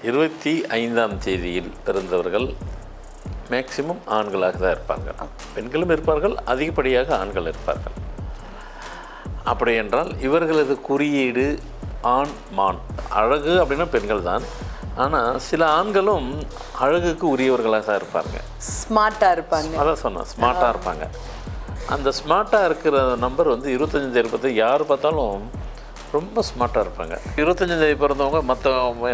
25ஆம் தேதியில் பிறந்தவர்கள் மேக்சிமம் ஆண்களாக தான் இருப்பாங்க. பெண்களும் இருப்பார்கள், அதிகப்படியாக ஆண்கள் இருப்பார்கள். அப்படி என்றால் இவர்களது குறியீடு ஆண் மான். அழகு அப்படின்னா பெண்கள் தான், ஆனால் சில ஆண்களும் அழகுக்கு உரியவர்களாக தான் இருப்பாங்க. ஸ்மார்ட்டாக இருப்பாங்க. அதான் சொன்னேன், ஸ்மார்ட்டாக இருப்பாங்க. அந்த ஸ்மார்ட்டாக இருக்கிற நம்பர் வந்து 25 யார் பார்த்தாலும் ரொம்ப ஸ்மார்ட்டாக இருப்பாங்க. 25 பிறந்தவங்க மற்ற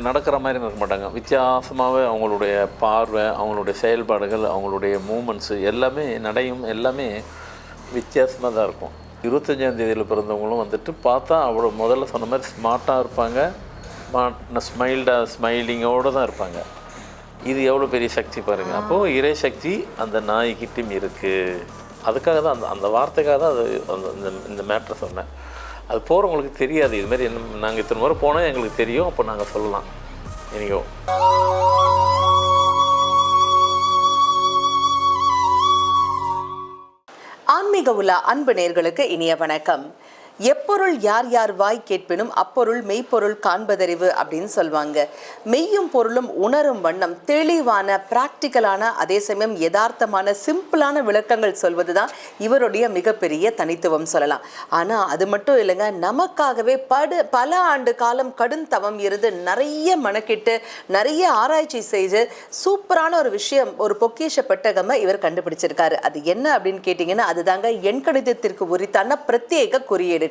நடக்கிற மாதிரி இருக்க மாட்டாங்க. வித்தியாசமாகவே அவங்களுடைய பார்வை, அவங்களுடைய செயல்பாடுகள், அவங்களுடைய மூமெண்ட்ஸு எல்லாமே, நடையும் எல்லாமே வித்தியாசமாக தான் இருக்கும். 25ஆம் தேதியில் பிறந்தவங்களும் வந்துட்டு பார்த்தா அவ்வளோ முதல்ல சொன்ன மாதிரி ஸ்மார்ட்டாக இருப்பாங்க, ஸ்மைலிங்கோடு தான் இருப்பாங்க. இது எவ்வளோ பெரிய சக்தி பாருங்கள். அப்போது இறை சக்தி அந்த நாய்கிட்டையும் இருக்குது. அதுக்காக தான் அந்த வார்த்தைக்காக தான் அது இந்த மேட்ரை சொன்னேன். அது போகிறவங்களுக்கு தெரியாது. இதுமாரி என்ன நாங்கள் இத்தனை முறை போனால் எங்களுக்கு தெரியும், அப்போ நாங்கள் சொல்லலாம். இனியோ ஆன்மீக உலா அன்பு நேயர்களுக்கு இனிய வணக்கம். எப்பொருள் யார் யார் வாய் கேட்பினும் அப்பொருள் மெய்ப்பொருள் காண்பதறிவு அப்படின்னு சொல்லுவாங்க. மெய்யும் பொருளும் உணரும் வண்ணம் தெளிவான, பிராக்டிக்கலான, அதே சமயம் யதார்த்தமான, சிம்பிளான விளக்கங்கள் சொல்வது தான் இவருடைய மிகப்பெரிய தனித்துவம் சொல்லலாம். ஆனால் அது மட்டும் இல்லைங்க, நமக்காகவே பல ஆண்டு காலம் கடும் தவம் இருந்து நிறைய மெனக்கிட்டு நிறைய ஆராய்ச்சி செய்து சூப்பரான ஒரு விஷயம், ஒரு பொக்கிஷ பெட்டகமாக இவர் கண்டுபிடிச்சிருக்காரு. அது என்ன அப்படின்னு கேட்டிங்கன்னா, அதுதாங்க எண்கணிதத்திற்கு உரித்தான பிரத்யேக குறியீடு.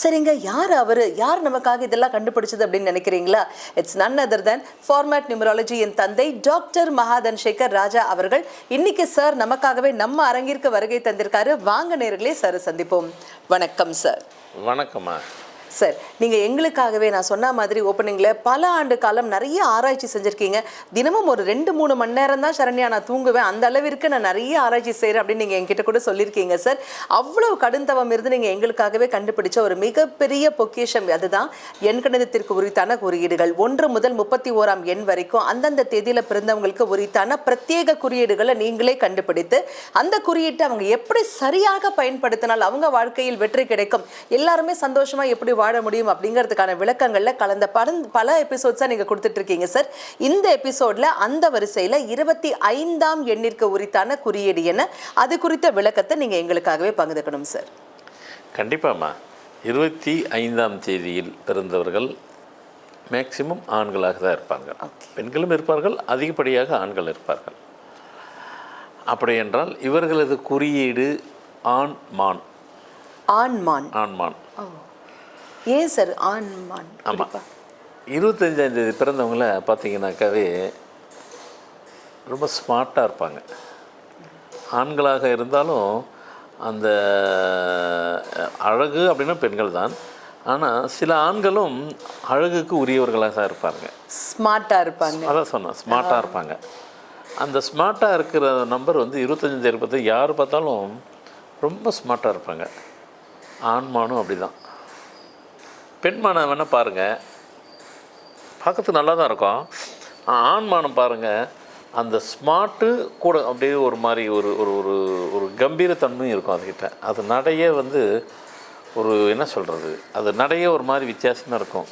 சரிங்க, யார் அவரு, யார் நமக்காக இதெல்லாம் கண்டுபிடிச்சது அப்படின்னு நினைக்கிறீங்களா? இட்ஸ் நன் அதர் தென் ஃபார்மேட் நியூமராலஜியின் தந்தை டாக்டர் மகாதன்சேகர் ராஜா அவர்கள். இன்னைக்கு சார் நமக்காகவே நம்ம அரங்கிற்கு வருகை தந்திருக்காரு. வாங்க நேயர்களே, சார் சந்திப்போம். வணக்கம் சார். வணக்கம்மா. சார், நீங்கள் எங்களுக்காகவே நான் சொன்ன மாதிரி ஓப்பனிங்கில் பல ஆண்டு காலம் நிறைய ஆராய்ச்சி செஞ்சுருக்கீங்க. தினமும் ஒரு 2-3 மணி நேரம் தான் சரண்யா நான் தூங்குவேன், அந்த அளவிற்கு நான் நிறைய ஆராய்ச்சி செய்கிறேன் அப்படின்னு நீங்கள் என்கிட்ட கூட சொல்லியிருக்கீங்க சார். அவ்வளோ கடுந்தவம் இருந்து நீங்கள் எங்களுக்காகவே கண்டுபிடிச்ச ஒரு மிகப்பெரிய பொக்கிஷம் அதுதான் எண்கணிதத்திற்கு உரித்தான குறியீடுகள். 1 முதல் 31ஆம் எண் வரைக்கும் அந்தந்த தேதியில் பிறந்தவங்களுக்கு உரித்தான பிரத்யேக குறியீடுகளை நீங்களே கண்டுபிடித்து அந்த குறியீட்டை அவங்க எப்படி சரியாக பயன்படுத்தினால் அவங்க வாழ்க்கையில் வெற்றி கிடைக்கும், எல்லாருமே சந்தோஷமாக எப்படி வாழ முடியும் அப்படிங்கிறதுக்கான விளக்கங்கள்ல கலந்த பல எபிசோட்ஸா நீங்க கொடுத்துட்டு இருக்கீங்க சார். இந்த எபிசோட்ல அந்த வரிசையில 25ஆம் எண்ணிற்கு உரித்தான குறியீடு என்ன, அது குறித்த விளக்கத்தை நீங்க எங்களுக்காகவே பகிர்ந்துக்கணும் சார். கண்டிப்பாம்மா. 25ஆம் தேதியில் பிறந்தவர்கள் மேக்சிமம் ஆண்களாக தான் இருப்பாங்க. பெண்களும் இருப்பார்கள், அதிகப்படியாக ஆண்கள் இருப்பார்கள். அப்படி என்றால் இவர்களது குறியீடு ஆண் மான். ஆண்மான். ஆண்மான். ஏன் சார் ஆண்மான்? ஆமாம். 25ஆம் தேதி பிறந்தவங்கள பார்த்தீங்கன்னாக்காவே ரொம்ப ஸ்மார்ட்டாக இருப்பாங்க. ஆண்களாக இருந்தாலும் அந்த அழகு அப்படின்னா பெண்கள் தான், ஆனால் சில ஆண்களும் அழகுக்கு உரியவர்களாக தான் இருப்பாங்க. ஸ்மார்ட்டாக இருப்பாங்க. அதான் சொன்னேன், ஸ்மார்ட்டாக இருப்பாங்க. அந்த ஸ்மார்ட்டாக இருக்கிற நம்பர் வந்து 25 யார் பார்த்தாலும் ரொம்ப ஸ்மார்ட்டாக இருப்பாங்க. ஆண்மானும் அப்படி தான். பெண்மானம் வேணால் பாருங்கள், பார்க்கறதுக்கு நல்லா தான் இருக்கும். ஆண்மானம் பாருங்கள், அந்த ஸ்மார்ட்டு கூட அப்படியே ஒரு மாதிரி ஒரு ஒரு ஒரு ஒரு கம்பீரத்தன்மையும் இருக்கும் அதுக்கிட்ட. அது நடையே வந்து ஒரு என்ன சொல்கிறது, அது நடையே ஒரு மாதிரி வித்தியாசமாக இருக்கும்.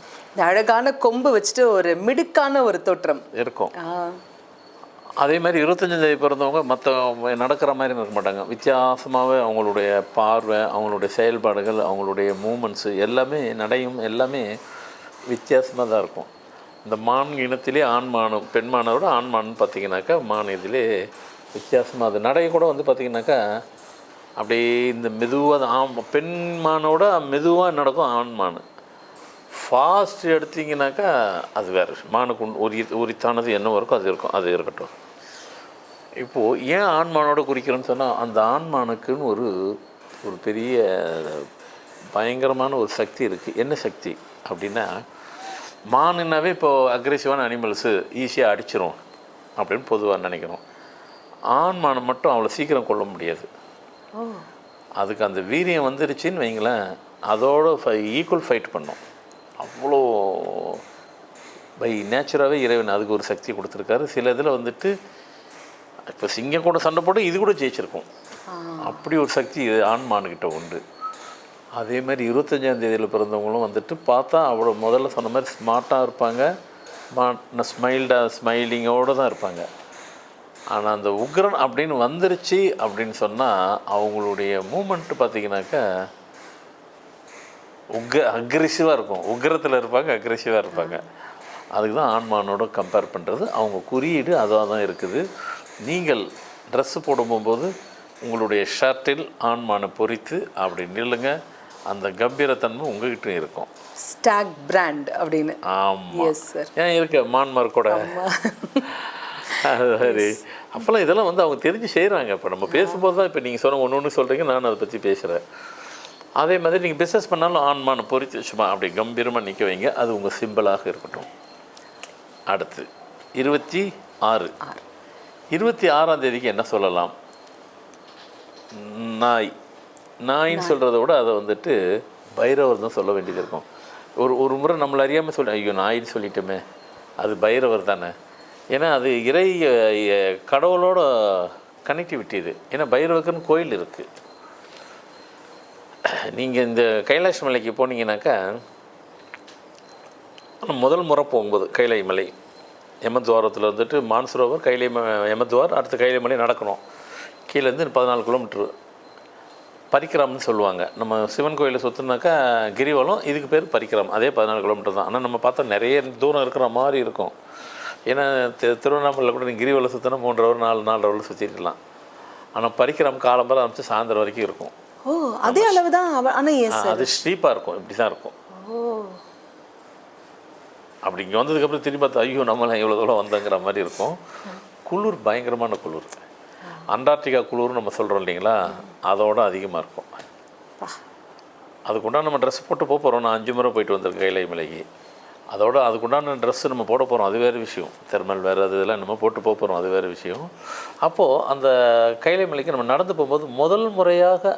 அழகான கொம்பு வச்சுட்டு ஒரு மிடுக்கான ஒரு தோற்றம் இருக்கும். அதே மாதிரி 25ஆம் தேதி பிறந்தவங்க மற்ற நடக்கிற மாதிரி இருக்க மாட்டாங்க. வித்தியாசமாகவே அவங்களுடைய பார்வை, அவங்களுடைய செயல்பாடுகள், அவங்களுடைய மூமெண்ட்ஸு எல்லாமே, நடையும் எல்லாமே வித்தியாசமாக தான் இருக்கும். இந்த மான் இனத்திலே ஆண்மானும் பெண்மானோட ஆண்மான்னு பார்த்திங்கனாக்கா மான் இதிலே வித்தியாசமாக அது நடையை கூட வந்து பார்த்திங்கனாக்கா அப்படியே இந்த மெதுவாக பெண்மானோட மெதுவாக நடக்கும் ஆண்மான். ஃபாஸ்ட் எடுத்திங்கனாக்கா அது வேறு. மானுக்கு உரித்தானது என்ன இருக்கும் அது இருக்கும், அது இருக்கட்டும். இப்போது ஏன் ஆண்மானோட குறிக்கிறோன்னு சொன்னால், அந்த ஆண்மானுக்குன்னு ஒரு பெரிய பயங்கரமான ஒரு சக்தி இருக்குது. என்ன சக்தி அப்படின்னா, மானுன்னாவே இப்போது அக்ரெசிவான அனிமல்ஸு ஈஸியாக அடிச்சிரும் அப்படின்னு பொதுவாக நினைக்கிறோம். ஆண்மானை மட்டும் அவ்வளோ சீக்கிரம் கொள்ள முடியாது. அதுக்கு அந்த வீரியம் வந்துருச்சுன்னு வைங்களேன், அதோட ஈக்குவல் ஃபைட் பண்ணும். அவ்வளோ பை நேச்சுராகவே இறைவன் அதுக்கு ஒரு சக்தி கொடுத்துருக்காரு. சில இதில் வந்துட்டு இப்போ சிங்கம் கூட சண்டை போட்டு இது கூட ஜெயிச்சிருக்கும். அப்படி ஒரு சக்தி இது ஆண்மானுக்கிட்ட உண்டு. அதே மாதிரி 25ஆம் தேதியில் பிறந்தவங்களும் வந்துட்டு பார்த்தா அவ்வளோ முதல்ல சொன்ன மாதிரி ஸ்மார்ட்டாக இருப்பாங்க, ஸ்மைலிங்கோடு தான் இருப்பாங்க. ஆனால் அந்த உக்ரன் அப்படின்னு வந்துருச்சு அப்படின்னு சொன்னால் அவங்களுடைய மூமெண்ட்டு பார்த்திங்கனாக்கா அக்ரெசிவாக இருக்கும். உக்ரத்தில் இருப்பாங்க, அக்ரெசிவாக இருப்பாங்க. அதுக்கு தான் ஆண்மானோட கம்பேர் பண்ணுறது. அவங்க குறியீடு அதாக தான் இருக்குது. நீங்கள் ட்ரெஸ்ஸு போடும்போது உங்களுடைய ஷர்ட்டில் ஆண்மானை பொறித்து அப்படி நில்லுங்க. அந்த கம்பீரத்தன்மை உங்ககிட்ட இருக்கும். ஸ்டாக் பிராண்ட் அப்படின்னு. ஆமாம். Yes sir. ஏன் இருக்க மான்மார் கூட அது மாதிரி அப்போல்லாம் இதெல்லாம் வந்து அவங்க தெரிஞ்சு செய்கிறாங்க. இப்போ நம்ம பேசும்போது தான் இப்போ நீங்கள் சொன்ன ஒன்று சொல்கிறீங்க, நான் அதை பற்றி பேசுகிறேன். அதே மாதிரி நீங்கள் பிஸ்னஸ் பண்ணாலும் ஆண்மானை பொறித்து சும்மா அப்படி கம்பீரமாக நிற்க வைங்க. அது உங்கள் சிம்பிளாக இருக்கட்டும். அடுத்து 26ஆம் தேதிக்கு என்ன சொல்லலாம்? நாயின்னு சொல்கிறத விட அதை வந்துட்டு பைரவர் தான் சொல்ல வேண்டியது இருக்கும். ஒரு முறை நம்மளை அறியாமல் ஐயோ நாயின்னு சொல்லிட்டோமே, அது பைரவர் தானே. ஏன்னா அது இறை கடவுளோட கனெக்டிவிட்டி இது. ஏன்னா பைரவருக்குன்னு கோயில் இருக்குது. நீங்கள் இந்த கைலாஷ் மலைக்கு போனீங்கன்னாக்கா, முதல் முறை போகும்போது கைலை மலை யமத்வாரத்தில் வந்துட்டு மான்சரோவர், கைலை யமத்வார், அடுத்து கைலை மலை நடக்கணும். கீழேருந்து 14 கிலோமீட்ரு பரிக்கிராம்னு சொல்லுவாங்க. நம்ம சிவன் கோயிலை சுற்றுனாக்கா கிரிவலம், இதுக்கு பேர் பரிக்கிராம். அதே 14 கிலோமீட்டர் தான். ஆனால் நம்ம பார்த்தா நிறைய தூரம் இருக்கிற மாதிரி இருக்கும். ஏன்னா திருவண்ணாமலையில் கூட நீங்கள் கிரிவலம் சுற்றினா 3 ஹவர் 4 ஹவரில் சுற்றிருக்கலாம். ஆனால் பரிக்கிராம் காலம்பரம் ஆரம்பித்து சாயந்தரம் வரைக்கும் இருக்கும். ஓ, அதே அளவு தான். ஆனால் அது ஸ்டீப்பாக இருக்கும். இப்படி தான் இருக்கும். அப்படி இங்கே வந்ததுக்கப்புறம் திரும்பி பார்த்தா ஐயோ நம்மளாம் இவ்வளோ தூரம் வந்தங்கிற மாதிரி இருக்கும். குளிர் பயங்கரமான குளிர். அண்டார்டிகா குளிர் நம்ம சொல்கிறோம் இல்லைங்களா, அதோட அதிகமாக இருக்கும். அதுக்குண்டான நம்ம ட்ரெஸ் போட்டு போகிறோம். நான் 5 முறை போயிட்டு வந்திருக்கேன் கைலை மலைக்கு. அதோட அதுக்குண்டான ட்ரெஸ்ஸு நம்ம போட போகிறோம், அது வேறு விஷயம். தெர்மல் வேறு அது இதெல்லாம் நம்ம போட்டு போகிறோம், அது வேறு விஷயம். அப்போது அந்த கைலை மலைக்கு நம்ம நடந்து போகும்போது முதல் முறையாக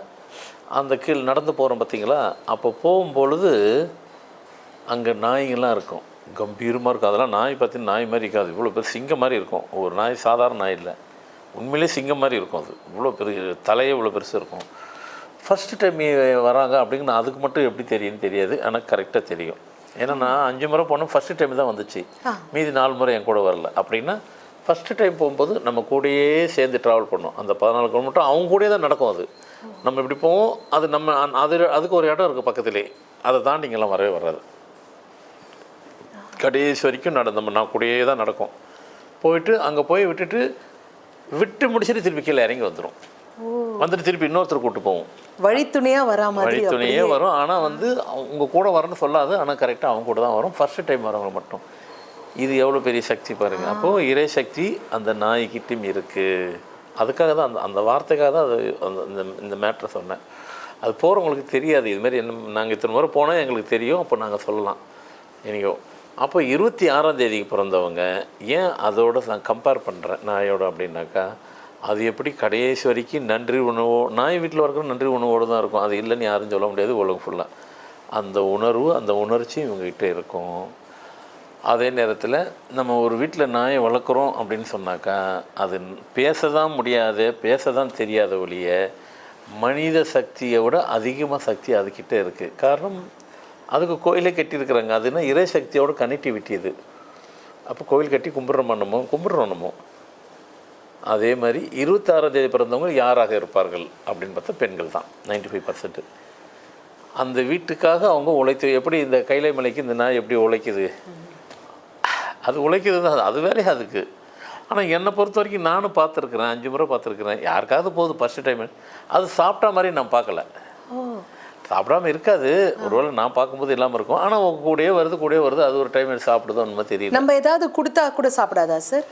அந்த கீழ் நடந்து போகிறோம் பார்த்தீங்களா, அப்போ போகும்பொழுது அங்கே நாய்கள்லாம் இருக்கும். கம்பீரமாக இருக்கும். அதெல்லாம் நாய் பார்த்தீங்கன்னா நாய் மாதிரி இருக்காது. இவ்வளோ பெரிய சிங்கம் மாதிரி இருக்கும். ஒரு நாய் சாதாரண நாய் இல்லை, உண்மையிலே சிங்கம் மாதிரி இருக்கும். அது இவ்வளோ பெரிய தலையே இவ்வளோ பெருசு இருக்கும். ஃபஸ்ட்டு டைம் வராங்க அப்படிங்கிற அதுக்கு மட்டும் எப்படி தெரியும்னு தெரியாது. ஆனால் கரெக்டாக தெரியும். ஏன்னா நான் 5 முறை போனோம், ஃபஸ்ட்டு டைம் தான் வந்துச்சு. மீதி 4 முறை என் கூட வரல. அப்படின்னா ஃபஸ்ட்டு டைம் போகும்போது நம்ம கூடயே சேர்ந்து ட்ராவல் பண்ணோம். அந்த 14 கிலோமீட்டர் அவங்க கூடயே தான் நடக்கும். அது நம்ம இப்படி போவோம். அது நம்ம அதுக்கு ஒரு இடம் இருக்குது பக்கத்துலேயே. அதை தாண்டி இங்கெல்லாம் வரவே வராது. கடைசி வரைக்கும் நான் கூடயே தான் நடக்கும். போயிட்டு அங்கே போய் விட்டு முடிச்சுட்டு திருப்பி கீழே இறங்கி வந்துடும். வந்துட்டு திருப்பி இன்னொருத்தர் கூப்பிட்டு போவோம். வழித்துணையாக வழித்துணையே வரும். ஆனால் வந்து அவங்க கூட வரணும்னு சொல்லாது. ஆனால் கரெக்டாக அவங்க கூட தான் வரும். ஃபஸ்ட்டு டைம் வரவங்க மட்டும். இது எவ்வளோ பெரிய சக்தி பாருங்கள். அப்போது இறை சக்தி அந்த நாய்கிட்டையும் இருக்குது. அதுக்காக தான் அந்த வார்த்தைக்காக தான் அது இந்த மேட்ரை சொன்னேன். அது போகிறவங்களுக்கு தெரியாது. இதுமாரி நாங்கள் இத்தனை முறை போனால் எங்களுக்கு தெரியும். அப்போ நாங்கள் சொல்லலாம் எனக்கோ. அப்போ 26ஆம் தேதிக்கு பிறந்தவங்க ஏன் அதோட நான் கம்பேர் பண்ணுறேன் நாயோட அப்படின்னாக்கா, அது எப்படி கடைசி வரைக்கும் நன்றி உணவோ, நாய் வீட்டில் இருக்கிற நன்றி உணவோடு தான் இருக்கும். அது இல்லைன்னு யாரும் சொல்ல முடியாது உலகம் ஃபுல்லாக. அந்த உணர்வு, அந்த உணர்ச்சி இவங்ககிட்ட இருக்கும். அதே நேரத்தில் நம்ம ஒரு வீட்டில் நாயை வளர்க்குறோம் அப்படின்னு சொன்னாக்கா, அது பேச தான் முடியாது, பேச தான் தெரியாத ஒழிய மனித சக்தியை விட அதிகமாக சக்தி அதுக்கிட்ட இருக்குது. காரணம், அதுக்கு கோயிலே கட்டியிருக்கிறாங்க. அதுனா இறை சக்தியோட கனெக்டிவிட்டி இது. அப்போ கோயில் கட்டி கும்பிட்றோம் நம்ம. அதே மாதிரி 26ஆம் தேதி பிறந்தவங்க யாராக இருப்பார்கள் அப்படின்னு பார்த்தா பெண்கள் தான் 95%. அந்த வீட்டுக்காக அவங்க உழைத்து, எப்படி இந்த கைலை மலைக்கு இந்த நாய் எப்படி உழைக்குது, அது உழைக்குது தான். அது வேலையாக அதுக்கு. ஆனால் என்னை பொறுத்த வரைக்கும் நானும் பார்த்துருக்குறேன், 5 முறை பார்த்துருக்குறேன். யாருக்காவது போகுது ஃபஸ்ட்டு டைம். அது சாப்பிட்டா மாதிரி நான் பார்க்கல. சாப்பிடாம இருக்காது. ஒருவேளை நான் பார்க்கும்போது இல்லாமல் இருக்கும். ஆனால் கூடயே வருது. அது ஒரு டைம் சாப்பிடுதோ அந்த மாதிரி தெரியும். நம்ம ஏதாவது கொடுத்தா கூட சாப்பிடாதா சார்?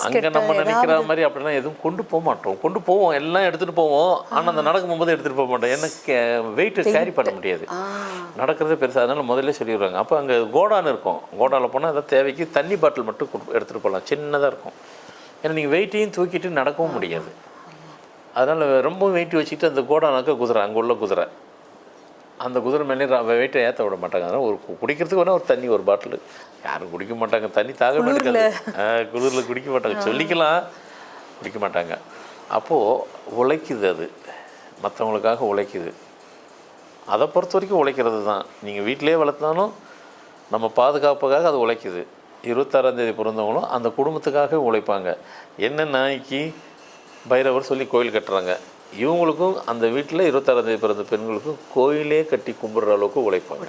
அங்கே நம்ம நினைக்கிற மாதிரி அப்படின்னா எதுவும் கொண்டு போக மாட்டோம். கொண்டு போவோம், எல்லாம் எடுத்துகிட்டு போவோம். ஆனால் அந்த நடக்கும் போகும்போது எடுத்துகிட்டு போக மாட்டோம். எனக்கு வெயிட்டு கேரி பண்ண முடியாது. நடக்கிறதே பெருசாக. அதனால் முதல்ல சொல்லிடுவாங்க. அப்போ அங்கே கோடான்னு இருக்கும். கோடாவில் போனால் ஏதாவது தேவைக்கு தண்ணி பாட்டில் மட்டும் எடுத்துகிட்டு போகலாம். சின்னதாக இருக்கும். ஏன்னா நீங்கள் வெயிட்டையும் தூக்கிட்டு நடக்கவும் முடியாது. அதனால் ரொம்ப வெயிட் வச்சுக்கிட்டு அந்த கோடானாக்க குதிரை, அங்கே உள்ள குதிரை, அந்த குதிரை மேலே வெயிட்டை ஏற்ற விட மாட்டாங்க. அதனால் ஒரு குடிக்கிறதுக்கு வேணால் ஒரு தண்ணி, ஒரு பாட்டில். யாரும் குடிக்க மாட்டாங்க. தண்ணி தாகமே எடுக்காது. குளிரில் குடிக்க மாட்டாங்க. சொல்லிக்கலாம், குடிக்க மாட்டாங்க. அப்போது உழைக்குது. அது மற்றவங்களுக்காக உழைக்குது. அதை பொறுத்த வரைக்கும் உழைக்கிறது தான். நீங்கள் வீட்டிலே வளர்த்தாலும் நம்ம பாதுகாப்புக்காக அது உழைக்குது. 26ஆம் தேதி பிறந்தவங்களும் அந்த குடும்பத்துக்காக உழைப்பாங்க. என்ன நாய்க்கு பைரவர் சொல்லி கோயில் கட்டுறாங்க, இவங்களுக்கும் அந்த வீட்டில் 26ஆம் தேதி பிறந்த பெண்களுக்கும் கோயிலே கட்டி கும்பிட்ற அளவுக்கு உழைப்பாங்க.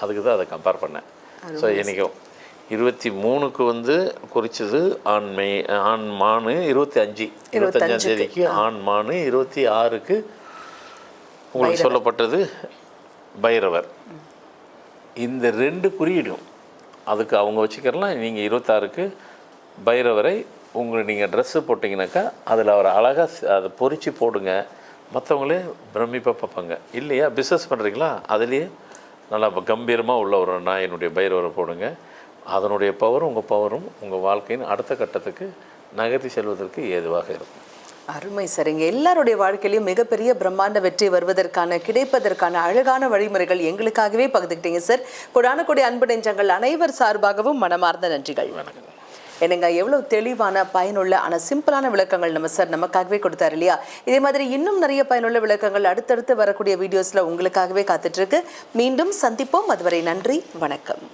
அதுக்கு தான் அதை கம்பேர் பண்ணேன். ஸோ இன்றைக்கும் 23க்கு வந்து குறித்தது ஆண் மானு, 25ஆம் தேதிக்கு ஆண் மானு, 26க்கு உங்களுக்கு சொல்லப்பட்டது பைரவர். இந்த 2 குறியீடும் அதுக்கு அவங்க வச்சுக்கிறலாம். நீங்கள் 26க்கு பைரவரை நீங்கள் ட்ரெஸ்ஸு போட்டிங்கனாக்கா அதில் அவர் அழகாக அதை பொறிச்சு போடுங்க. மற்றவங்களே பிரமிப்பாக பார்ப்பாங்க. இல்லையா பிஸ்னஸ் பண்ணுறீங்களா, அதுலேயே நல்லா கம்பீரமாக உள்ள ஒரு நாயினுடைய பைரவரை போடுங்க. அதனுடைய பவரும் உங்கள் பவரும் உங்கள் வாழ்க்கையின் அடுத்த கட்டத்துக்கு நகர்த்தி செல்வதற்கு ஏதுவாக இருக்கும். அருமை சரிங்க. எல்லாருடைய வாழ்க்கையிலையும் மிகப்பெரிய பிரம்மாண்ட வெற்றி வருவதற்கான கிடைப்பதற்கான அழகான வழிமுறைகள் எங்களுக்காகவே பகிர்ந்துக்கிட்டீங்க சார். கொடானக்கூடிய அன்பு நெஞ்சங்கள் அனைவர் சார்பாகவும் மனமார்ந்த நன்றிகள். என்னங்க எவ்வளவு தெளிவான பயனுள்ள ஆனால் சிம்பிளான விளக்கங்கள் நம்ம சார் நமக்காகவே கொடுத்தாரு இல்லையா? இதே மாதிரி இன்னும் நிறைய பயனுள்ள விளக்கங்கள் அடுத்தடுத்து வரக்கூடிய வீடியோஸில் உங்களுக்காகவே காத்துட்ருக்கு. மீண்டும் சந்திப்போம். அதுவரை நன்றி, வணக்கம்.